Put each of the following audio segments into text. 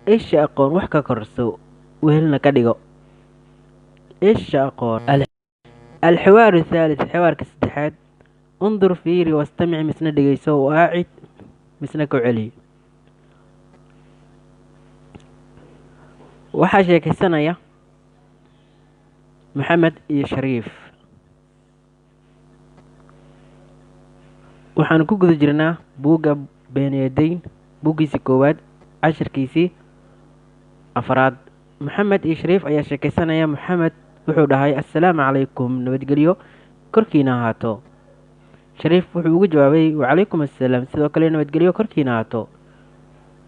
isha aqoon wax ka korso wehelna ka dhigo. isha aqoon الحوار الثالث حوارك السدحات انظر فيري واستمع مسنا دقيسو وقاعد مسنا كعلي waxaa sheekaysanaya maxamed iyo shariif. waxaan ku guda jirnaa buugga beeneedayn buuggiisii koowaad cashirkiisii afraad. maxamed iyo shariif ayaa sheekaysanaya. maxamed wuxuu dhahay assalaamu calaykum, nabadgelyo korkiina ahaato. shariif wuxuu ugu jawaabay wacalaykum assalaam, sidoo kale nabadgelyo korkiina ahaato.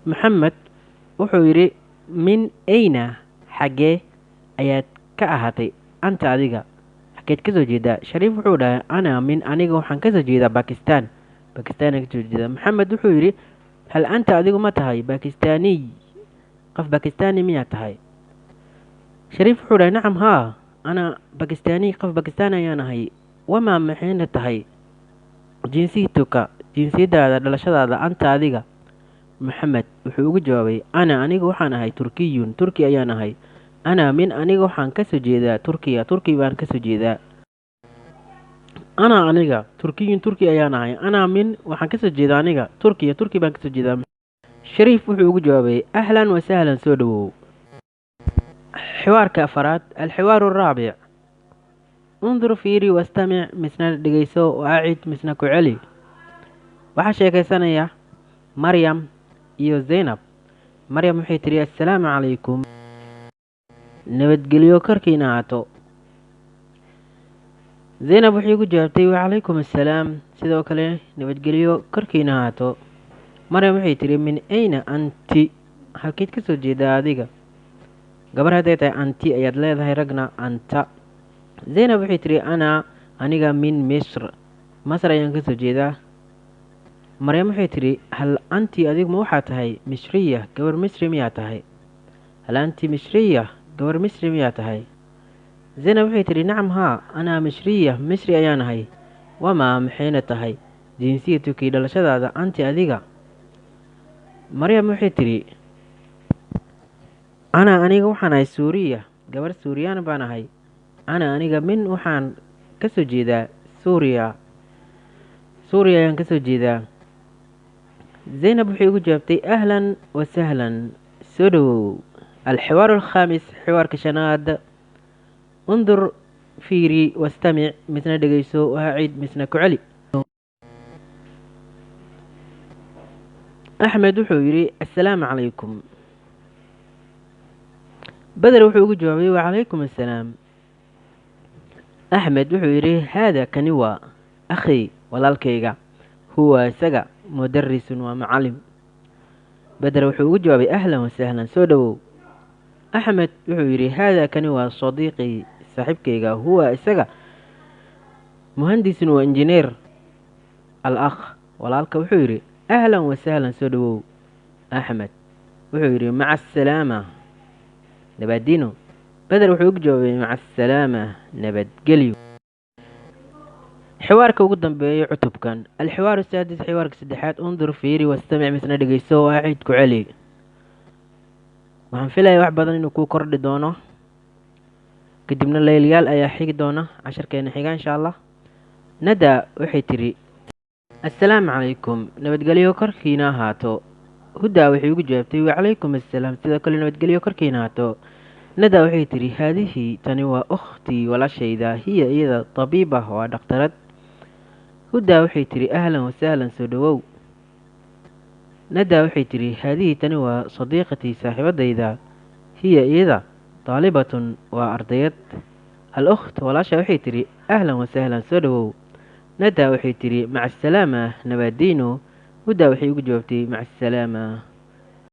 maxamed wuxuu yidhi min ayna, xaggee ayaad ka ahaatay? anta adiga xaggeed ka soo jeedaa? shariif wuxuu dhahay ana min, aniga waxaan ka soo jeedaa bakistaan. bakistaan ka soo jeedaa. maxamed wuxuu yidhi hal anta adigu ma tahay bakistaaniy, qof bakistaani miyaa tahay? shariif wuxuu dhahay nacam haa, ana bakistaaniy, qof bakistaan ayaan ahay. wamaa maxayna tahay jinsiyatuka, jinsiyadaada, dhalashadaada, anta adiga? maxamed wuxuu ugu jawaabay aniga waxaan ahay turkiyun, turki ayaan ahay. ana min, aniga waxaan kasoo jeedaa turkiya, turki baan kasoo jeedaa. aniga turkiyun, turki ayaan ahay. ana min, waxaan kasoo jeedaa aniga turkiya, turki baan kasoo jeedaa. shariif wuxuu ugu jawaabay ahlan wasahlan, soo dhawow. xiwaarka afaraad alxiwaaru araabic undur fiiri wastamic misna dhegeyso waacid misna ku celi. waxaa sheekaysanaya maryam iyo zaynab. maryam waxay tiri assalaamu calaykum, nabadgelyo korkiina ahaato. zaynab waxay ugu jawaabtay wacalaykum assalaam, sidoo kale nabadgelyo korkiina ahaato. maryam waxay tiri min ayna anti, halkeed ka soo jeedaa adiga? gabar hadday tahay anti ayaad leedahay, ragna anta. zaynab waxay tiri aniga min misr, masr ayaan kasoo jeedaa. maryam waxay tiri hal anti adigu ma waxaa tahay misriya, gabar misri miyaa tahay? hal anti misriya, gabar misri miyaa tahay? zaynab waxay tiri nacam haa, anaa misriya, misri ayaan ahay. wamaa maxayna tahay jinsiyatuki, dhalashadaada, anti adiga? maryam waxay tiri aniga waxaan ahay suuriya, gabar suuriyaan baan ahay. aniga min, waxaan kasoo jeedaa suuriya, suuriya ayaan kasoo jeedaa. zaynab waxay ugu jawaabtay ahlan wasahlan, soo dhawow. alxiwaaru alkhaamis xiwaarka shanaad undur fiiri wastamic misna dhegeyso waacid misna ku celi. axmed wuxuu yidhi assalaamu calaykum. beder wuxuu ugu jawaabay wacalaykum assalaam. axmed wuxuu yidhi haada kani waa akhi, walaalkayga, huwa isaga mudarisun, waa macalim. beder wuxuu ugu jawaabay ahlan wasahlan, soo dhawow. axmed wuxuu yidhi haada kani waa sadiiqii, saaxiibkayga, huwa isaga muhandisun, waa injineer. al akh, walaalka wuxuu yidhi ahlan wasahlan, soo dhawow. axmed wuxuu yidhi maca asalaama, nabadino. beder wuxuu ugu jawaabay maca asalaama, nabadgelyo. xiwaarka ugu dambeeya cutubkan alxiwaaru saadis xiwaarka saddexaad undur fiiri wastamic misna dhegeyso waacid ku celi. waxaan filaya wax badan inuu kuu kordhi doono, kadibna layliyaal ayaa xigi doona casharkeena xiga insha allah. nada waxay tiri assalaamu calaykum, nabadgelyo korkiina ahaato. hudaa waxay ugu jawaabtay wacalaykum assalaam, sidoo kale nabadgelyo korkiina ahaato. nada waxay tiri haadihi, tani waa ukhtii, walaashayda, hiya iyada tabiiba, waa dhaktarad. hudaa waxay tiri ahlan wasahlan, soo dhawow. nada waxay tiri haadihi, tani waa sadiiqatii, saaxiibadayda, hiya iyada daalibatun, waa ardayad. al ukht, walaasha waxay tiri ahlan wasahlan, soo dhawow. nada waxay tiri maca asalaama, nabadiino. hudaa waxay ugu jawaabtay maca asalaama.